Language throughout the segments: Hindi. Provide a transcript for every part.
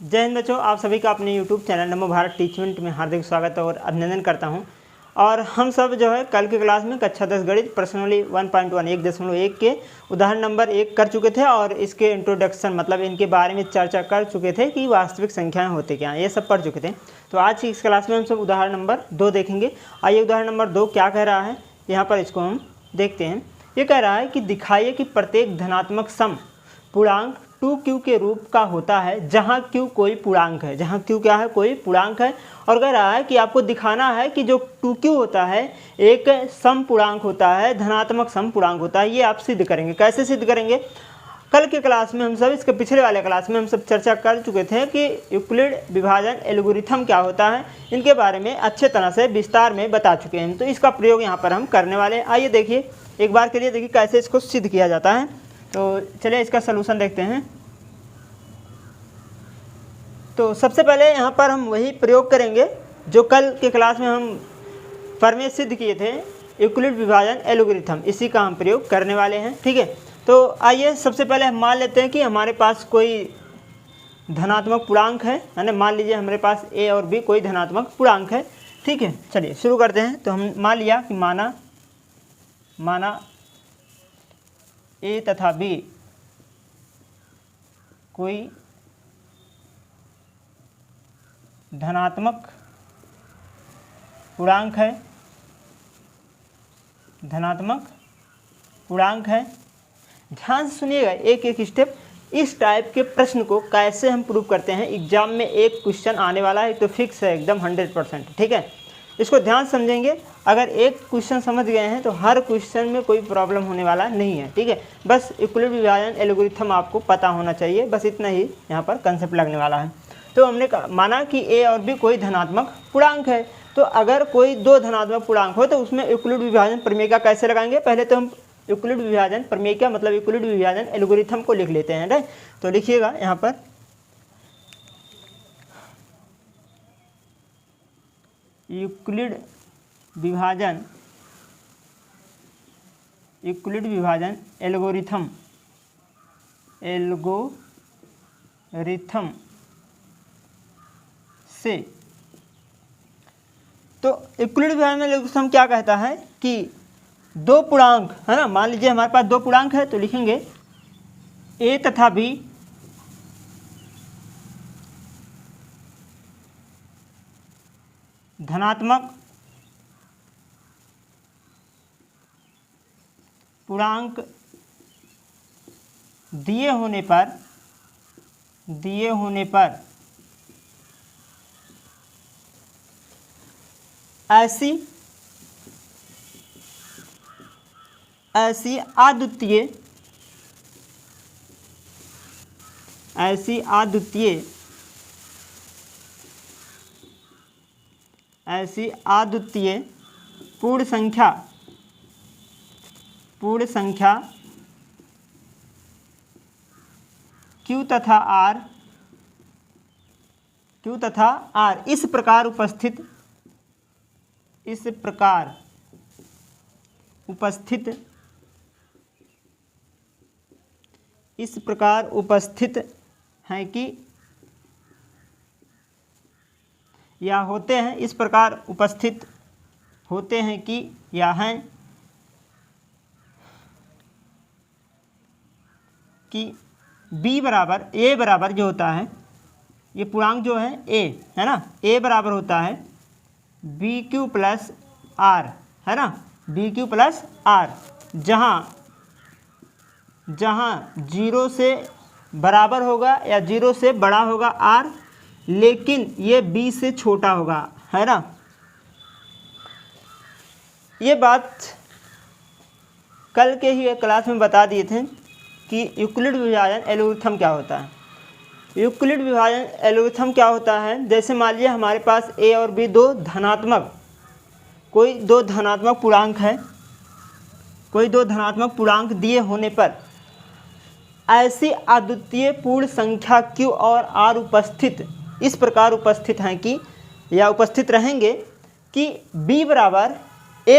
जय हिंद बच्चों, आप सभी का अपने YouTube चैनल नमो भारत टीचमेंट में हार्दिक स्वागत और अभिनंदन करता हूं। और हम सब जो है कल की क्लास में कक्षा 10 गणित पर्सनली 1.1 के उदाहरण नंबर 1 कर चुके थे और इसके इंट्रोडक्शन मतलब इनके बारे में चर्चा कर चुके थे कि वास्तविक संख्याएं होते क्या हैं, ये सब पढ़ चुके थे। तो आज की इस क्लास में हम सब उदाहरण नंबर 2 देखेंगे। आइए उदाहरण नंबर 2 क्या कह रहा है, यहाँ पर इसको हम देखते हैं। ये कह रहा है कि दिखाइए कि प्रत्येक धनात्मक सम पूर्णांक 2q के रूप का होता है जहाँ q कोई पूर्णांक है, जहाँ q क्या है, कोई पूर्णांक है। और कह रहा है कि आपको दिखाना है कि जो 2q होता है एक सम पूर्णांक होता है, धनात्मक सम पूर्णांक होता है। ये आप सिद्ध करेंगे। कैसे सिद्ध करेंगे? कल के क्लास में हम सब, इसके पिछले वाले क्लास में हम सब चर्चा कर चुके थे कि यूक्लिड विभाजन एल्गोरिथम क्या होता है, इनके बारे में अच्छे तरह से विस्तार में बता चुके हैं। तो इसका प्रयोग यहाँ पर हम करने वाले हैं। आइए देखिए, एक बार के लिए देखिए कैसे इसको सिद्ध किया जाता है। तो चलिए इसका सलूशन देखते हैं। तो सबसे पहले यहाँ पर हम वही प्रयोग करेंगे जो कल के क्लास में हम प्रमेय सिद्ध किए थे, यूक्लिड विभाजन एल्गोरिथम, इसी का हम प्रयोग करने वाले हैं। ठीक है, तो आइए सबसे पहले हम मान लेते हैं कि हमारे पास कोई धनात्मक पूर्णांक है ना। मान लीजिए हमारे पास a और b कोई धनात्मक पूर्णांक है। ठीक है, चलिए शुरू करते हैं। तो हम मान लिया कि माना a तथा b कोई धनात्मक पूर्णांक है, धनात्मक पूर्णांक है। ध्यान से सुनिएगा एक एक स्टेप। इस टाइप के प्रश्न को कैसे हम प्रूव करते हैं, एग्जाम में एक क्वेश्चन आने वाला है तो फिक्स है एकदम 100%। ठीक है, इसको ध्यान समझेंगे। अगर एक क्वेश्चन समझ गए हैं तो हर क्वेश्चन में कोई प्रॉब्लम होने वाला नहीं है। ठीक है, बस यूक्लिड विभाजन एल्गोरिथम आपको पता होना चाहिए, बस इतना ही यहाँ पर कंसेप्ट लगने वाला है। तो हमने माना कि a और b कोई धनात्मक पूर्णांक है। तो अगर कोई दो धनात्मक पूर्णांक हो तो उसमें यूक्लिड विभाजन प्रमेय का कैसे लगाएंगे? पहले तो हम यूक्लिड विभाजन प्रमेय का मतलब यूक्लिड विभाजन एल्गोरिथम को लिख लेते हैं। राइट, तो लिखिएगा यहाँ पर यूक्लिड विभाजन एल्गोरिथम से। तो यूक्लिड विभाजन एल्गोरिथम क्या कहता है कि दो पूर्णांक है ना, मान लीजिए हमारे पास दो पूर्णांक है तो लिखेंगे a तथा b धनात्मक पूर्णांक दिए होने पर ऐसी अद्वितीय पूर्ण संख्या Q तथा R इस प्रकार उपस्थित हैं कि या होते हैं, इस प्रकार उपस्थित होते हैं कि या हैं कि b बराबर a बराबर जो होता है, ये पूर्णांक जो है a है ना, a बराबर होता है bq प्लस r है ना, bq प्लस r, जहाँ 0 से बराबर होगा या 0 से बड़ा होगा r, लेकिन ये b से छोटा होगा, है ना। ये बात कल के ही एक क्लास में बता दिए थे कि यूक्लिड विभाजन एल्गोरिथम क्या होता है। यूक्लिड विभाजन एल्गोरिथम क्या होता है, जैसे मान लीजिए हमारे पास a और b कोई दो धनात्मक पूर्णांक है, कोई दो धनात्मक पूर्णांक दिए होने पर ऐसी अद्वितीय पूर्ण संख्या Q और R इस प्रकार उपस्थित हैं कि या उपस्थित रहेंगे कि a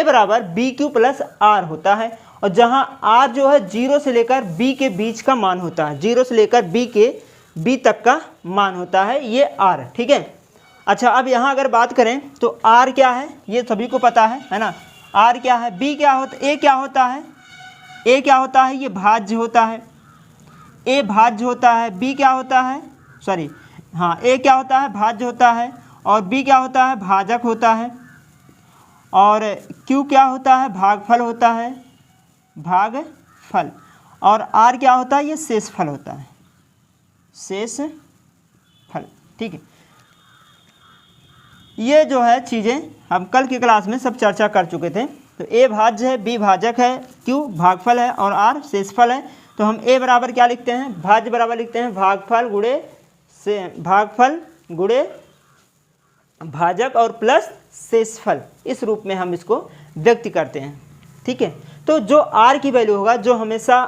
बराबर BQ प्लस R होता है, और जहां R जो है 0 से लेकर B के बीच का मान होता है, 0 से लेकर B के b तक का मान होता है, ये r, ठीक है। अच्छा, अब यहाँ अगर बात करें तो r क्या है ये सभी को पता है ना। r क्या है, b क्या होता है, a क्या होता है, a क्या होता है, ये भाज्य होता है, a भाज्य होता है, b क्या होता है, सॉरी हाँ, a क्या होता है, भाज्य होता है, और b क्या होता है, भाजक होता है, और q क्या होता है, भागफल होता है, भागफल, और r क्या होता है, ये शेषफल होता है, शेषफल, ठीक है। ये जो है चीज़ें हम कल की क्लास में सब चर्चा कर चुके थे। तो a भाज्य है, b भाजक है, q भागफल है, और r शेषफल है। तो हम a बराबर क्या लिखते हैं, भाज्य बराबर लिखते हैं भागफल गुणे से भागफल गुणे भाजक और प्लस शेषफल, इस रूप में हम इसको व्यक्त करते हैं, ठीक है। तो जो r की वैल्यू होगा, जो हमेशा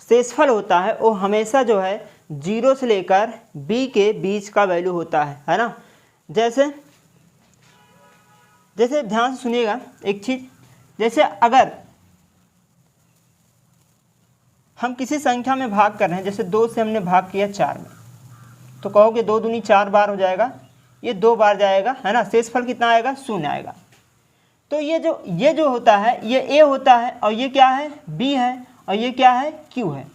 शेषफल होता है, वो हमेशा जो है 0 से लेकर b के बीच का वैल्यू होता है ना। जैसे ध्यान से सुनिएगा एक चीज़, जैसे अगर हम किसी संख्या में भाग कर रहे हैं, जैसे 2 से हमने भाग किया 4 में, तो कहोगे 2 दूनी 4 बार हो जाएगा, ये 2 बार जाएगा है ना, शेषफल कितना आएगा, 0 आएगा। तो ये जो होता है, ये a होता है, और ये क्या है, b है, और ये क्या है, q है।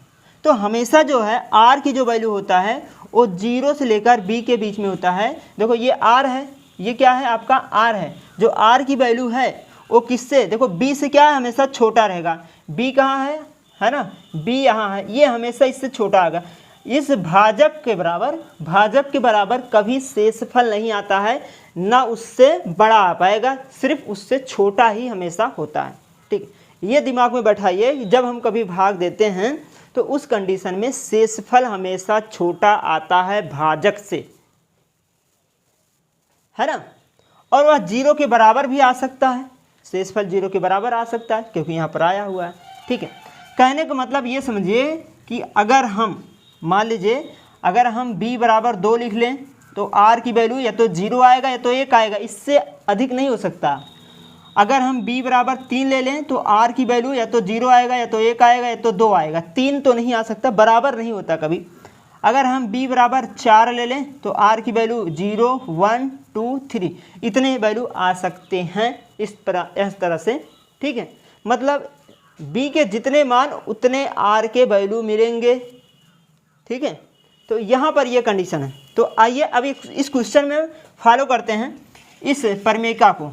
तो हमेशा जो है r की जो वैल्यू होता है वो 0 से लेकर b के बीच में होता है। देखो ये r है, ये क्या है, आपका r है। जो r की वैल्यू है वो किससे, देखो b से क्या है, हमेशा छोटा रहेगा। b कहाँ है ना, b यहाँ है, ये हमेशा इससे छोटा आएगा। इस भाजक के बराबर कभी शेषफल नहीं आता है, ना उससे बड़ा आ पाएगा, सिर्फ उससे छोटा ही हमेशा होता है, ठीक। ये दिमाग में बैठाइए, जब हम कभी भाग देते हैं तो उस कंडीशन में शेषफल हमेशा छोटा आता है भाजक से, है ना। और वह 0 के बराबर भी आ सकता है, शेषफल 0 के बराबर आ सकता है, क्योंकि यहाँ पर आया हुआ है, ठीक है। कहने का मतलब ये समझिए कि अगर हम मान लीजिए अगर हम b बराबर 2 लिख लें तो r की वैल्यू या तो 0 आएगा या तो 1 आएगा, इससे अधिक नहीं हो सकता। अगर हम b बराबर 3 ले लें तो r की वैल्यू या तो 0 आएगा या तो 1 आएगा या तो 2 आएगा, 3 तो नहीं आ सकता, बराबर नहीं होता कभी। अगर हम b बराबर 4 ले लें तो r की वैल्यू 0 1 2 3 इतने वैल्यू आ सकते हैं, इस तरह से, ठीक है। मतलब b के जितने मान उतने r के वैल्यू मिलेंगे, ठीक है। तो यहाँ पर ये कंडीशन है। तो आइए अब इस क्वेश्चन में फॉलो करते हैं इस प्रमेयिका को।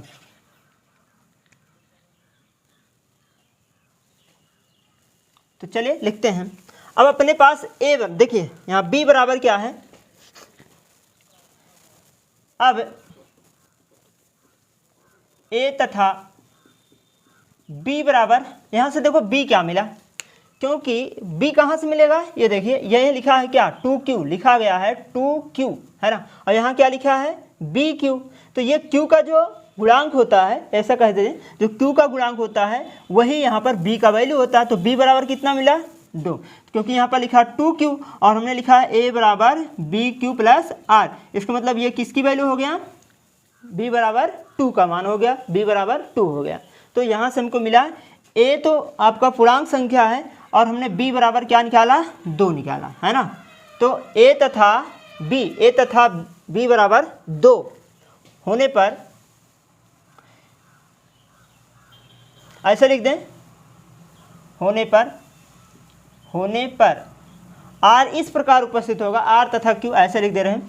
तो चलिए लिखते हैं। अब अपने पास a, देखिए यहाँ b बराबर क्या है, अब a तथा b बराबर, यहाँ से देखो b क्या मिला, क्योंकि b कहाँ से मिलेगा, ये देखिए यही लिखा है क्या, 2q लिखा गया है, 2q है ना, और यहाँ क्या लिखा है, bq। तो ये q का जो गुणांक होता है, ऐसा कह दें, जो q का गुणांक होता है वही यहाँ पर b का वैल्यू होता है। तो b बराबर कितना मिला, 2, क्योंकि यहाँ पर लिखा 2q और हमने लिखा है a बराबर bq प्लस r। इसका मतलब ये किसकी वैल्यू हो गया, b बराबर 2 का मान हो गया, b बराबर 2 हो गया। तो यहाँ से हमको मिला a तो आपका पूर्णांक संख्या है और हमने b बराबर क्या निकाला, 2 निकाला, है ना। तो a तथा b बराबर 2 होने पर ऐसे लिख दें, होने पर r इस प्रकार उपस्थित होगा, r तथा q ऐसे लिख दे रहे हैं,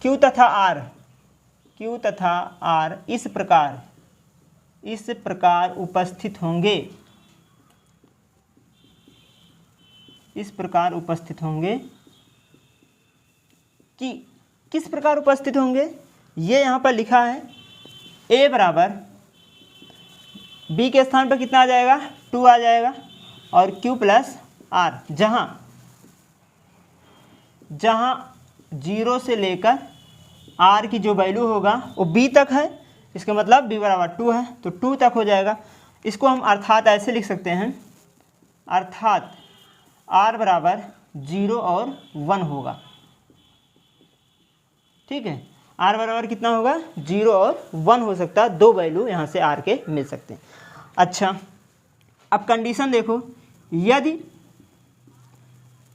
q तथा r इस प्रकार उपस्थित होंगे, कि किस प्रकार उपस्थित होंगे, ये यहाँ पर लिखा है a बराबर b के स्थान पर कितना आ जाएगा, 2 आ जाएगा, और q प्लस r, जहाँ 0 से लेकर r की जो वैल्यू होगा वो b तक है, इसका मतलब b बराबर 2 है, तो 2 तक हो जाएगा। इसको हम अर्थात ऐसे लिख सकते हैं, अर्थात r बराबर 0 और 1 होगा, ठीक है। r बराबर कितना होगा, 0 और 1 हो सकता है, 2 वैल्यू यहाँ से r के मिल सकते हैं। अच्छा, अब कंडीशन देखो,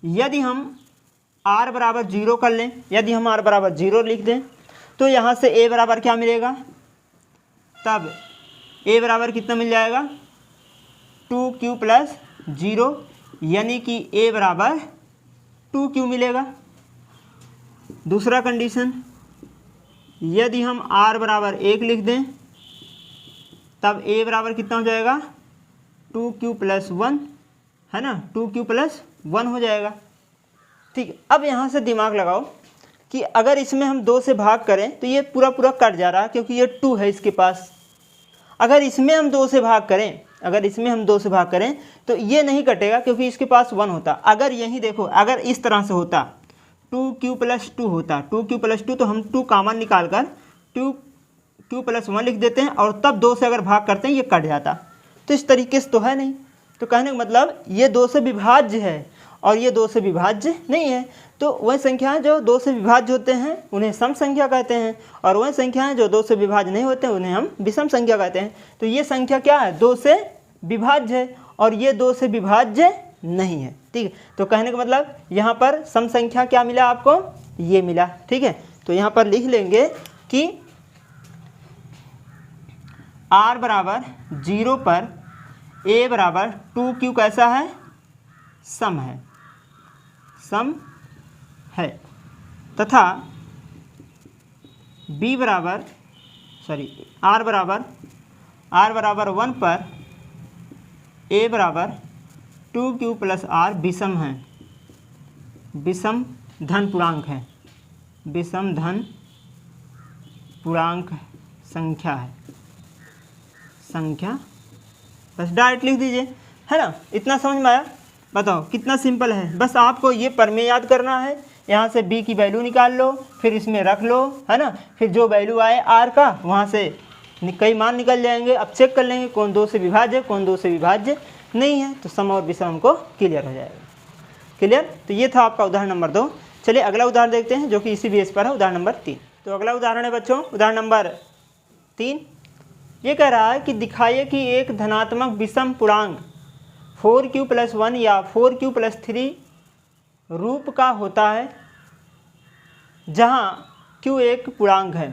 यदि हम r बराबर 0 कर लें, यदि हम r बराबर 0 लिख दें तो यहाँ से a बराबर क्या मिलेगा, तब a बराबर कितना मिल जाएगा 2q प्लस 0, यानी कि a बराबर 2q मिलेगा। दूसरा कंडीशन, यदि हम r बराबर 1 लिख दें तब a बराबर कितना हो जाएगा 2q प्लस 1, है ना, 2q प्लस 1 हो जाएगा। ठीक, अब यहाँ से दिमाग लगाओ कि अगर इसमें हम 2 से भाग करें तो ये पूरा पूरा कट जा रहा है क्योंकि ये 2 है इसके पास। अगर इसमें हम 2 से भाग करें, अगर इसमें हम 2 से भाग करें तो ये नहीं कटेगा क्योंकि इसके पास 1 होता। अगर यही देखो, अगर इस तरह से होता 2q प्लस 2 होता, 2q प्लस 2, तो हम 2 कॉमन निकाल कर 2q प्लस 1 लिख देते हैं और तब 2 से अगर भाग करते हैं ये कट जाता। तो इस तरीके से तो है नहीं, तो कहने का मतलब ये 2 से विभाज्य है और ये 2 से विभाज्य नहीं है। तो वह संख्याएं जो 2 से विभाज्य होते हैं उन्हें सम संख्या कहते हैं, और वह संख्याएं जो 2 से विभाज्य नहीं होते हैं उन्हें हम विषम संख्या कहते हैं। तो ये संख्या क्या है, 2 से विभाज्य है और ये 2 से विभाज्य नहीं है। ठीक है, तो कहने का मतलब यहाँ पर सम संख्या क्या मिला आपको, ये मिला। ठीक है, तो यहाँ पर लिख लेंगे कि r बराबर 0 पर a बराबर 2q कैसा है, सम है, सम है, तथा b बराबर r बराबर 1 पर a बराबर 2q प्लस r विषम है, विषम धन पूर्णांक है, विषम धन पूर्णांक संख्या है, संख्या। बस डायरेक्ट लिख दीजिए, है ना। इतना समझ में आया? बताओ कितना सिंपल है। बस आपको ये प्रमेय याद करना है, यहाँ से b की वैल्यू निकाल लो, फिर इसमें रख लो, है ना। फिर जो वैल्यू आए r का, वहाँ से कई मान निकल जाएंगे। अब चेक कर लेंगे कौन 2 से विभाज्य है, कौन 2 से विभाज्य नहीं है, तो सम और विषम को क्लियर हो जाएगा। क्लियर? तो ये था आपका उदाहरण नंबर 2। चलिए अगला उदाहरण देखते हैं जो कि इसी बेस पर है, उदाहरण नंबर 3। तो अगला उदाहरण है बच्चों उदाहरण नंबर 3। ये कह रहा है कि दिखाइए कि एक धनात्मक विषम पूर्णांक 4q प्लस 1 या 4q प्लस 3 रूप का होता है जहाँ q एक पूर्णांक है।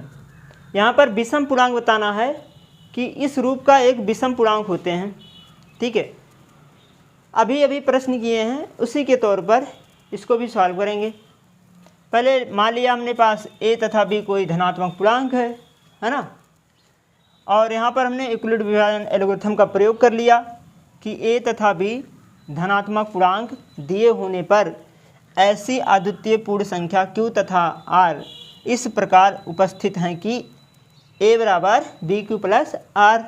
यहाँ पर विषम पूर्णांक बताना है कि इस रूप का एक विषम पूर्णांक होते हैं। ठीक है, अभी अभी प्रश्न किए हैं, उसी के तौर पर इसको भी सॉल्व करेंगे। पहले मान लिया हमने पास a तथा b कोई धनात्मक पूर्णांक है ना, और यहाँ पर हमने यूक्लिड विभाजन एल्गोरिथम का प्रयोग कर लिया कि a तथा b धनात्मक पूर्णांक दिए होने पर ऐसी अद्वितीय पूर्ण संख्या q तथा r इस प्रकार उपस्थित हैं कि a बराबर bq प्लस r,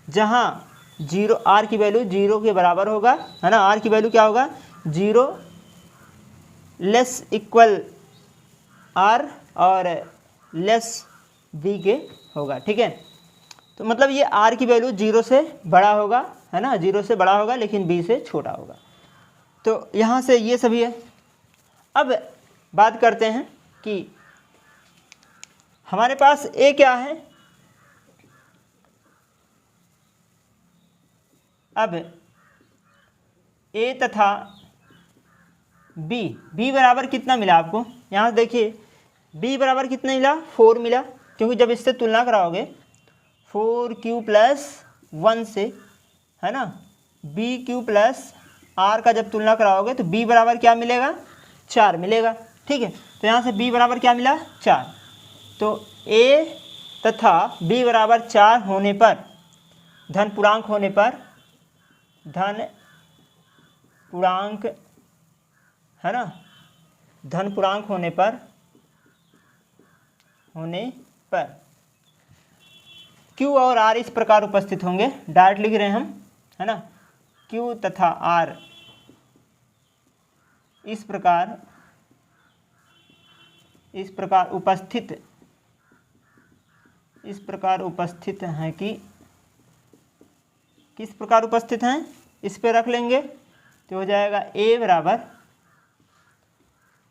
जहाँ r की वैल्यू 0 के बराबर होगा, है ना। r की वैल्यू क्या होगा, 0 लेस इक्वल r और लेस b के होगा। ठीक है, तो मतलब ये r की वैल्यू 0 से बड़ा होगा, है ना, 0 से बड़ा होगा लेकिन b से छोटा होगा। तो यहाँ से ये सभी है। अब बात करते हैं कि हमारे पास a क्या है। अब a तथा b बराबर कितना मिला आपको, यहाँ देखिए b बराबर कितना मिला, 4 मिला, क्योंकि जब इससे तुलना कराओगे 4q प्लस 1 से, है ना, bq प्लस r का जब तुलना कराओगे तो b बराबर क्या मिलेगा, 4 मिलेगा। ठीक है, तो यहाँ से b बराबर क्या मिला, 4। तो a तथा b बराबर 4 होने पर, धन पूर्णांक होने पर, धन पूर्णांक, है ना, धन पूर्णांक होने पर q और r इस प्रकार उपस्थित होंगे। डायरेक्ट लिख रहे हैं हम, है ना, q तथा r इस प्रकार उपस्थित हैं कि, किस प्रकार उपस्थित हैं, इस पे रख लेंगे तो हो जाएगा a बराबर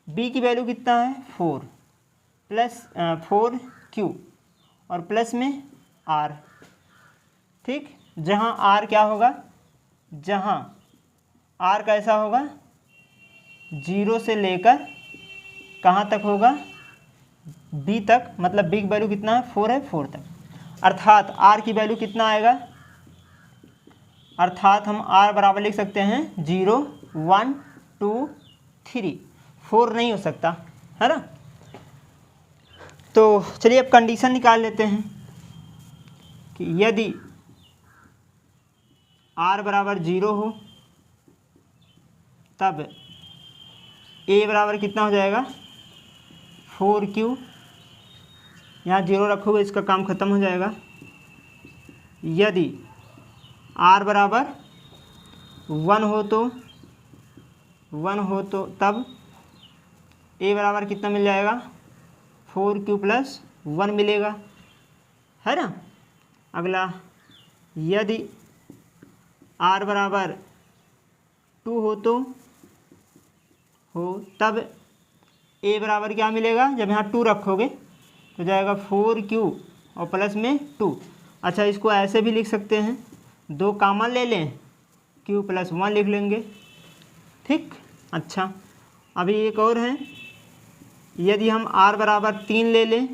b की वैल्यू कितना है, 4 प्लस 4q और प्लस में r। ठीक, जहाँ r क्या होगा, जहाँ r कैसा होगा, 0 से लेकर कहाँ तक होगा, बी तक, मतलब बी की वैल्यू कितना है 4 है, 4 तक। अर्थात आर की वैल्यू कितना आएगा, अर्थात हम आर बराबर लिख सकते हैं 0 1 2 3, 4 नहीं हो सकता है ना। तो चलिए अब कंडीशन निकाल लेते हैं कि यदि r बराबर 0 हो तब a बराबर कितना हो जाएगा 4q, यहाँ 0 रखोगे इसका काम खत्म हो जाएगा। यदि r बराबर 1 हो तो तब a बराबर कितना मिल जाएगा 4q + 1 मिलेगा, है ना। अगला यदि r बराबर 2 हो तब a बराबर क्या मिलेगा, जब यहाँ 2 रखोगे तो जाएगा 4q और प्लस में 2। अच्छा इसको ऐसे भी लिख सकते हैं, 2 कॉमन ले लें, q + 1 लिख लेंगे, ठीक। अच्छा अभी एक और है, यदि हम r बराबर 3 ले लें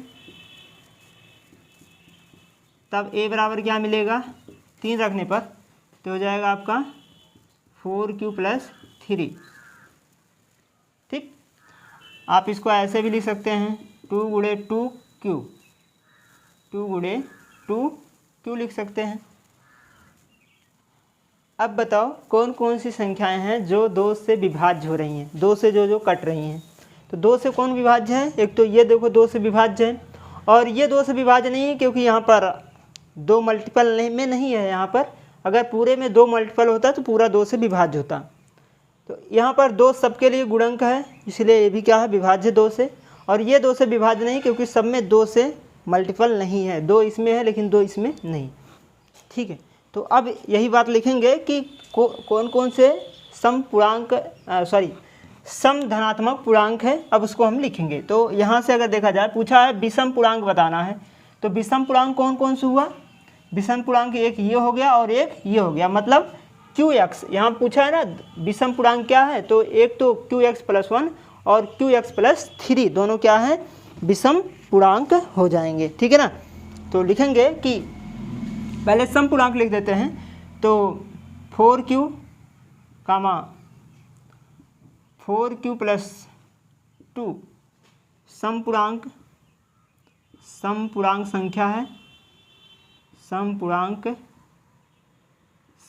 तब a बराबर क्या मिलेगा, 3 रखने पर तो हो जाएगा आपका 4q + 3, ठीक। आप इसको ऐसे भी लिख सकते हैं 2 × 2q, 2 × 2q लिख सकते हैं। अब बताओ कौन कौन सी संख्याएं हैं जो 2 से विभाज्य हो रही हैं, 2 से जो कट रही हैं। तो 2 से कौन विभाज्य है, एक तो ये देखो 2 से विभाज्य है, और ये 2 से विभाज्य नहीं है क्योंकि यहाँ पर 2 मल्टीपल में नहीं है। यहाँ पर अगर पूरे में 2 मल्टीपल होता तो पूरा 2 से विभाज्य होता। तो यहाँ पर 2 सबके लिए गुणक है, इसलिए ये भी क्या है विभाज्य 2 से, और ये 2 से विभाज्य नहीं क्योंकि सब में 2 से मल्टीपल नहीं है, 2 इसमें है लेकिन 2 इसमें नहीं, ठीक है। तो अब यही बात लिखेंगे कि कौन कौन से सम धनात्मक पूर्णांक है, अब उसको हम लिखेंगे। तो यहाँ से अगर देखा जाए पूछा है विषम पूर्णांक बताना है, तो विषम पूर्णांक कौन कौन से हुआ, विषम पूर्णांक एक ये हो गया और एक ये हो गया, मतलब qx, यहाँ पूछा है ना विषम पूर्णांक क्या है, तो एक तो qx + 1 और qx + 3 दोनों क्या है विषम पूर्णांक हो जाएंगे, ठीक है ना। तो लिखेंगे कि पहले सम पूर्णांक लिख देते हैं, तो 4q + 2 सम पूर्णांक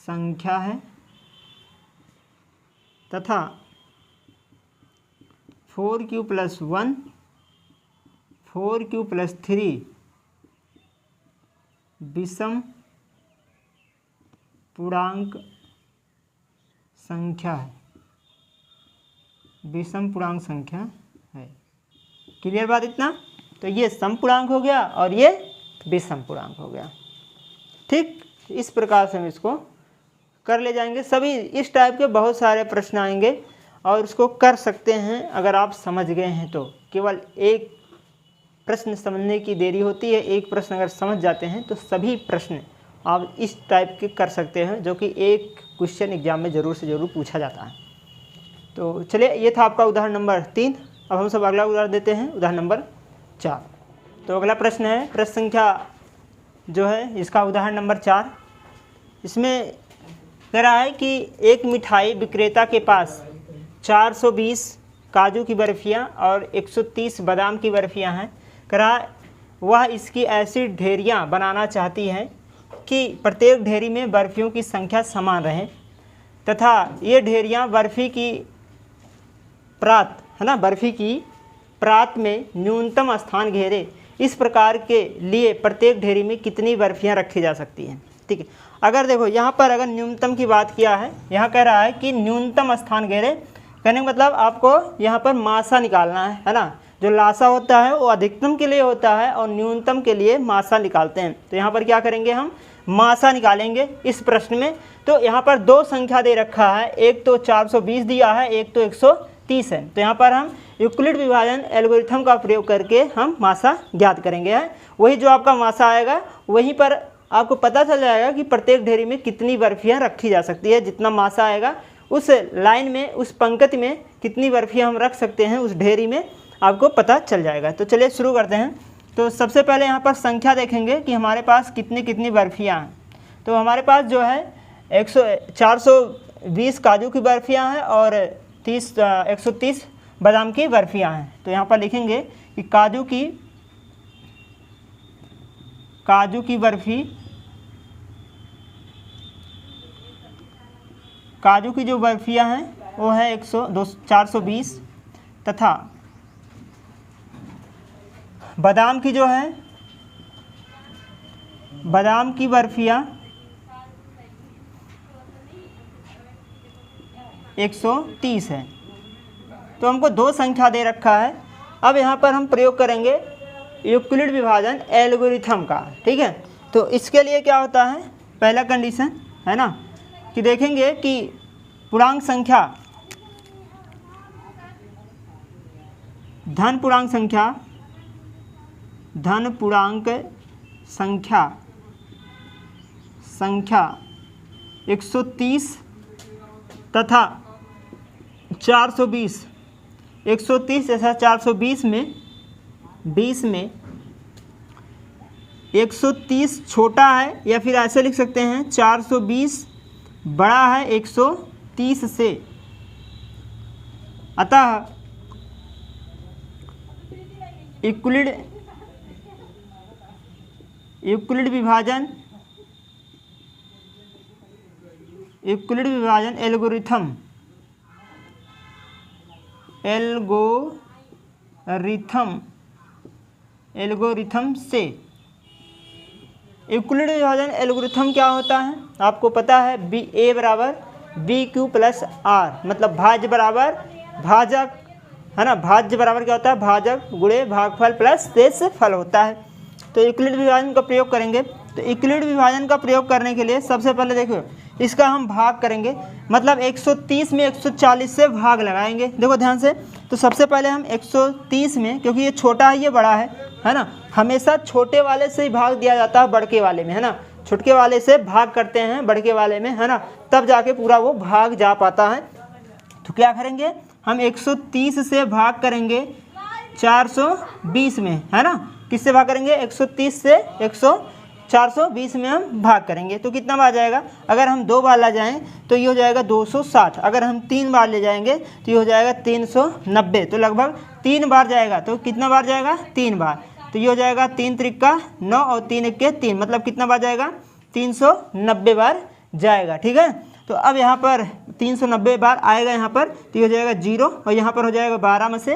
संख्या है तथा 4q + 1 4q + 3 विषम पूर्णांक संख्या है, विषम पूर्णांक संख्या है। क्लियर बात इतना। तो ये सम पूर्णांक हो गया और ये विषम पूर्णांक हो गया, ठीक। इस प्रकार से हम इसको कर ले जाएंगे। सभी इस टाइप के बहुत सारे प्रश्न आएंगे और उसको कर सकते हैं अगर आप समझ गए हैं तो। केवल एक प्रश्न समझने की देरी होती है, एक प्रश्न अगर समझ जाते हैं तो सभी प्रश्न आप इस टाइप के कर सकते हैं, जो कि एक क्वेश्चन एग्जाम में ज़रूर से ज़रूर पूछा जाता है। तो चलिए ये था आपका उदाहरण नंबर 3। अब हम सब अगला उदाहरण देते हैं, उदाहरण नंबर 4। तो अगला प्रश्न है, प्रश्न संख्या जो है इसका उदाहरण नंबर 4। इसमें कह रहा है कि एक मिठाई विक्रेता के पास 420 काजू की बर्फियाँ और 130 बादाम की बर्फियाँ हैं। कह रहा है वह इसकी ऐसी ढेरियाँ बनाना चाहती है कि प्रत्येक ढेरी में बर्फियों की संख्या समान रहे तथा ये ढेरियाँ बर्फ़ी की प्रात में न्यूनतम स्थान घेरे। इस प्रकार के लिए प्रत्येक ढेरी में कितनी बर्फियाँ रखी जा सकती हैं, ठीक है। अगर देखो यहाँ पर अगर न्यूनतम की बात किया है, यहाँ कह रहा है कि न्यूनतम स्थान घेरे, कहने का मतलब आपको यहाँ पर मासा निकालना है ना। जो लासा होता है वो अधिकतम के लिए होता है और न्यूनतम के लिए मासा निकालते हैं। तो यहाँ पर क्या करेंगे, हम मासा निकालेंगे इस प्रश्न में। तो यहाँ पर 2 संख्या दे रखा है, एक तो 420 दिया है, एक तो 130 है। तो यहाँ पर हम यूक्लिड विभाजन एल्गोरिथम का प्रयोग करके हम मासा ज्ञात करेंगे। वही जो आपका मासा आएगा वहीं पर आपको पता चल जाएगा कि प्रत्येक ढेरी में कितनी बर्फियाँ रखी जा सकती है। जितना मासा आएगा उस लाइन में, उस पंक्ति में कितनी बर्फियाँ हम रख सकते हैं उस ढेरी में, आपको पता चल जाएगा। तो चलिए शुरू करते हैं। तो सबसे पहले यहाँ पर संख्या देखेंगे कि हमारे पास कितनी कितनी बर्फियाँ हैं। तो हमारे पास जो है 420 काजू की बर्फियाँ हैं और 130 बादाम की बर्फियाँ हैं। तो यहाँ पर लिखेंगे कि काजू की बर्फ़ी, काजू की जो बर्फियाँ हैं वो है 420 तथा बादाम की जो है बादाम की बर्फियाँ 130 है। तो हमको दो संख्या दे रखा है। अब यहाँ पर हम प्रयोग करेंगे यूक्लिड विभाजन एल्गोरिथम का, ठीक है। तो इसके लिए क्या होता है, पहला कंडीशन है ना कि देखेंगे कि पूर्णांक संख्या धन पूर्णांक संख्या 130 तथा 420, 130 तथा 420 में 130 छोटा है, या फिर ऐसे लिख सकते हैं 420 बड़ा है 130 से। अतः यूक्लिड विभाजन एल्गोरिथम से यूक्लिड विभाजन एल्गोरिथम क्या होता है आपको पता है, A बराबर BQ प्लस R, मतलब भाज्य बराबर भाजक, है ना। भाज्य बराबर क्या होता है, भाजक गुणे भागफल प्लस शेषफल होता है। तो यूक्लिड विभाजन का प्रयोग करेंगे। तो यूक्लिड विभाजन का प्रयोग करने के लिए सबसे पहले देखो इसका हम भाग करेंगे, मतलब 130 में 140 से भाग लगाएंगे। देखो ध्यान से। तो सबसे पहले हम 130 में, क्योंकि ये छोटा है ये बड़ा है ना, हमेशा छोटे वाले से ही भाग दिया जाता है बड़के वाले में, है ना। छोटे वाले से भाग करते हैं बड़के वाले में, है ना, तब जाके पूरा वो भाग जा पाता है। तो क्या करेंगे हम 130 से भाग करेंगे 420 में, है ना। किससे भाग करेंगे, 130 से 420 में हम भाग करेंगे। तो कितना बार जाएगा, अगर हम 2 बार ले जाएं तो ये हो जाएगा 260, अगर हम 3 बार ले जाएंगे तो ये हो जाएगा 390। तो लगभग 3 बार जाएगा। तो कितना बार जाएगा, 3 बार। तो ये हो जाएगा 3 त्रिका 9 और 3 एके 3, मतलब कितना बार जाएगा, 390 बार जाएगा, ठीक है। तो अब यहाँ पर 390 बार आएगा यहाँ पर, तो ये हो जाएगा 0, और यहाँ पर हो जाएगा 12 में से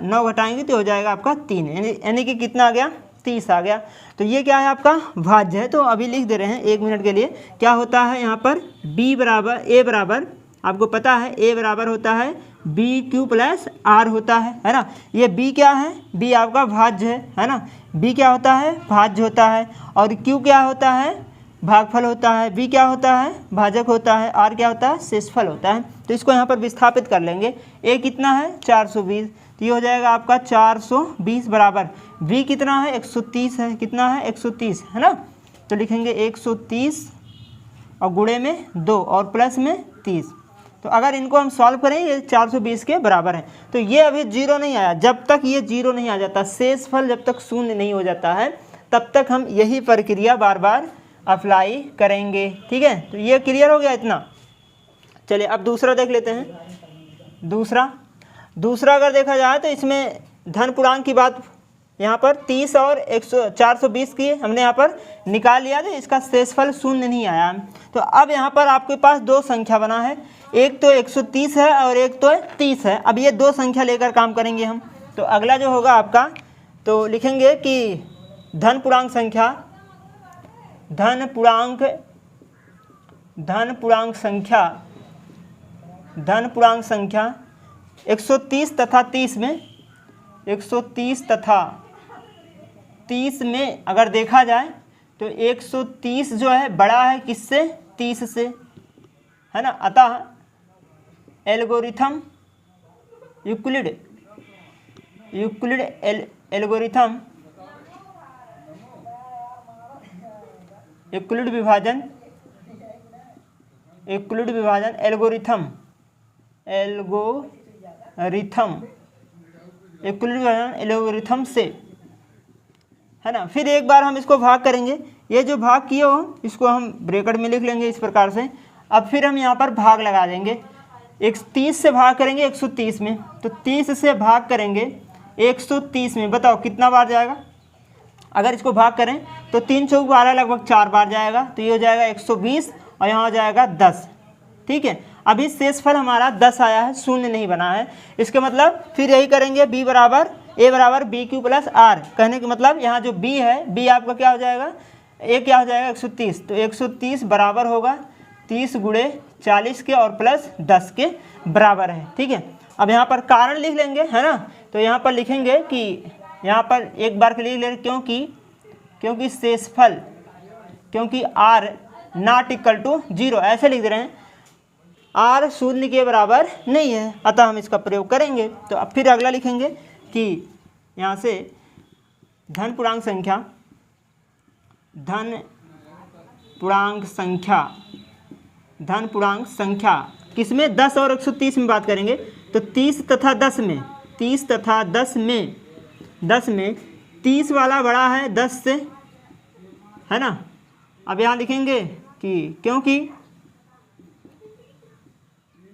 9 घटाएंगे तो हो जाएगा आपका 3, यानी कि कितना आ गया, 30 आ गया। तो ये क्या है, आपका भाज्य है। तो अभी लिख दे रहे हैं 1 मिनट के लिए। क्या होता है यहाँ पर, A बराबर आपको पता है A बराबर होता है BQ प्लस R होता है ना। ये B क्या है, B आपका भाज्य है ना। B क्या होता है, भाज्य होता है, और Q क्या होता है, भागफल होता है। B क्या होता है, भाजक होता है। R क्या होता है, शेषफल होता है। तो इसको यहाँ पर विस्थापित कर लेंगे। A कितना है, 420, तो ये हो जाएगा आपका 420 बराबर V कितना है, 130 है, कितना है, 130, है ना। तो लिखेंगे 130 और गुणे में 2 और प्लस में 30। तो अगर इनको हम सॉल्व करें ये 420 के बराबर है। तो ये अभी 0 नहीं आया, जब तक ये 0 नहीं आ जाता, शेषफल जब तक शून्य नहीं हो जाता है तब तक हम यही प्रक्रिया बार बार अप्लाई करेंगे, ठीक है। तो ये क्लियर हो गया इतना। चलिए अब दूसरा देख लेते हैं। दूसरा अगर देखा जाए तो इसमें धन पूर्णांक की बात यहाँ पर 30 और 420 की हमने यहाँ पर निकाल लिया, तो इसका शेषफल शून्य नहीं आया। तो अब यहाँ पर आपके पास 2 संख्या बना है, एक तो 130 है और एक तो 30 है। अब ये 2 संख्या लेकर काम करेंगे हम। तो अगला जो होगा आपका, तो लिखेंगे कि धन पूर्णांक संख्या 130 तथा 30 में, 130 तथा 30 में अगर देखा जाए तो 130 जो है बड़ा है किससे, 30 से, है ना। अतः एल्गोरिथम यूक्लिड एल्गोरिथम यूक्लिड विभाजन इक्विलिब्रियम विभाजन एल्गोरिथम से, है ना। फिर एक बार हम इसको भाग करेंगे, ये जो भाग किए हो इसको हम ब्रैकेट में लिख लेंगे इस प्रकार से। अब फिर हम यहाँ पर भाग लगा देंगे, 30 से भाग करेंगे 130 में, तो 30 से भाग करेंगे 130 में, बताओ कितना बार जाएगा। अगर इसको भाग करें तो 3 चौक 12 लगभग 4 बार जाएगा, तो ये हो जाएगा 120 और यहाँ हो जाएगा 10। ठीक है, अभी शेषफल हमारा 10 आया है, शून्य नहीं बना है। इसके मतलब फिर यही करेंगे, b बराबर a बराबर बी क्यू प्लस आर। कहने के मतलब यहाँ जो b है, b आपका क्या हो जाएगा, a क्या हो जाएगा 130, तो 130 बराबर होगा 30 गुणे 40 के और प्लस 10 के बराबर है। ठीक है, अब यहाँ पर कारण लिख लेंगे, है ना। तो यहाँ पर लिखेंगे कि यहाँ पर एक बार के लिए लिख लेंगे, क्योंकि शेषफल, क्योंकि r नॉट इक्वल टू 0, ऐसे लिख दे रहे हैं, r शून्य के बराबर नहीं है, अतः हम इसका प्रयोग करेंगे। तो अब फिर अगला लिखेंगे कि यहाँ से धन पूर्णांक संख्या किसमें, 10 और 130 में बात करेंगे, तो 30 तथा 10 में, 10 में 30 वाला बड़ा है 10 से, है ना। अब यहाँ लिखेंगे कि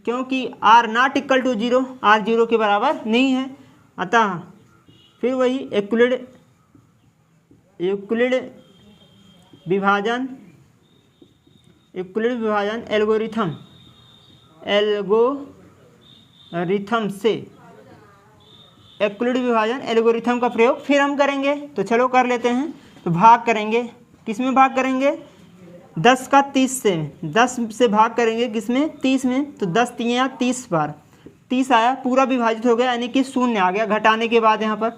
क्योंकि r not equal to 0, r 0 के बराबर नहीं है, अतः फिर वही यूक्लिड विभाजन एल्गोरिथम से, यूक्लिड विभाजन एल्गोरिथम का प्रयोग फिर हम करेंगे। तो चलो कर लेते हैं। तो भाग करेंगे, किस में भाग करेंगे, 10 का 30 से, 10 से भाग करेंगे किसमें, 30 में, तो 10 3 30 बार, 30 आया, पूरा विभाजित हो गया, यानी कि शून्य आ गया, घटाने के बाद यहाँ पर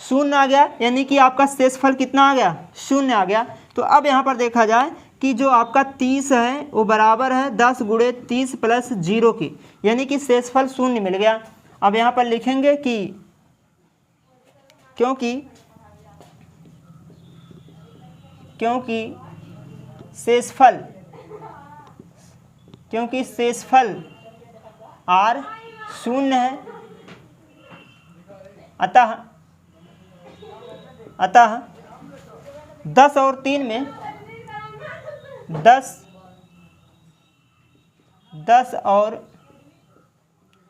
शून्य आ गया, यानी कि आपका शेषफल कितना आ गया, शून्य आ गया। तो अब यहाँ पर देखा जाए कि जो आपका 30 है वो बराबर है 10 गुणे 30 प्लस 0 की, यानी कि शेषफल शून्य मिल गया। अब यहाँ पर लिखेंगे कि क्योंकि शेषफल r शून्य है, अतः 10 और 3 में 10 और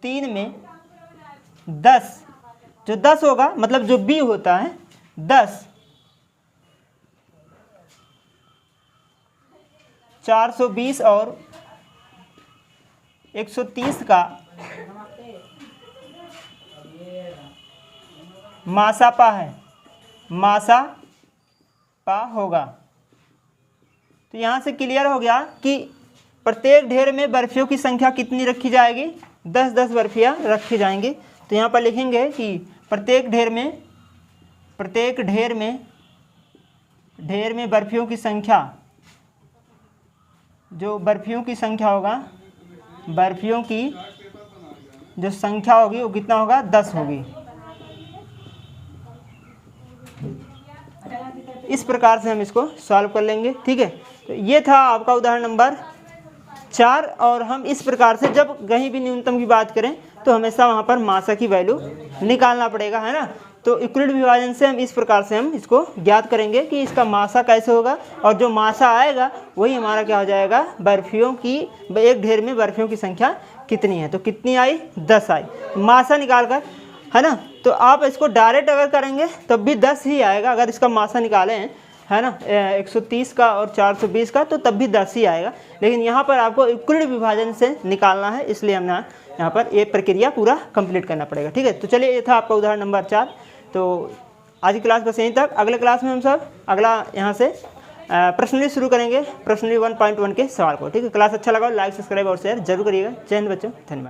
3 में 10, जो 10 होगा मतलब जो b होता है 10, 420 और 130 का मासापा है, मासापा होगा। तो यहाँ से क्लियर हो गया कि प्रत्येक ढेर में बर्फियों की संख्या कितनी रखी जाएगी, 10-10 बर्फियाँ रखी जाएंगी। तो यहाँ पर लिखेंगे कि प्रत्येक ढेर में बर्फियों की संख्या, जो बर्फियों की संख्या होगा, बर्फियों की जो संख्या होगी वो कितना होगा, 10 होगी। इस प्रकार से हम इसको सॉल्व कर लेंगे। ठीक है, तो ये था आपका उदाहरण नंबर 4। और हम इस प्रकार से जब कहीं भी न्यूनतम की बात करें तो हमेशा वहाँ पर मासा की वैल्यू निकालना पड़ेगा, है ना। तो यूक्लिड विभाजन से हम इस प्रकार से हम इसको ज्ञात करेंगे कि इसका मासा कैसे होगा, और जो मासा आएगा वही हमारा क्या हो जाएगा, बर्फियों की, एक ढेर में बर्फियों की संख्या कितनी है, तो कितनी आई, 10 आई, मासा निकाल कर, है ना। तो आप इसको डायरेक्ट अगर करेंगे तब भी 10 ही आएगा, अगर इसका मासा निकालें, है ना, 130 का और 420 का, तो तब भी 10 ही आएगा। लेकिन यहाँ पर आपको यूक्लिड विभाजन से निकालना है, इसलिए हमने यहाँ पर ये प्रक्रिया पूरा कंप्लीट करना पड़ेगा। ठीक है, तो चलिए ये था आपका उदाहरण नंबर 4। तो आज की क्लास बस यहीं तक। अगले क्लास में हम सब अगला यहाँ से पर्सनली शुरू करेंगे, पर्सनली 1.1 के सवाल को। ठीक है, क्लास अच्छा लगा लाइक सब्सक्राइब और शेयर जरूर करिएगा। जय हिंद बच्चों, धन्यवाद।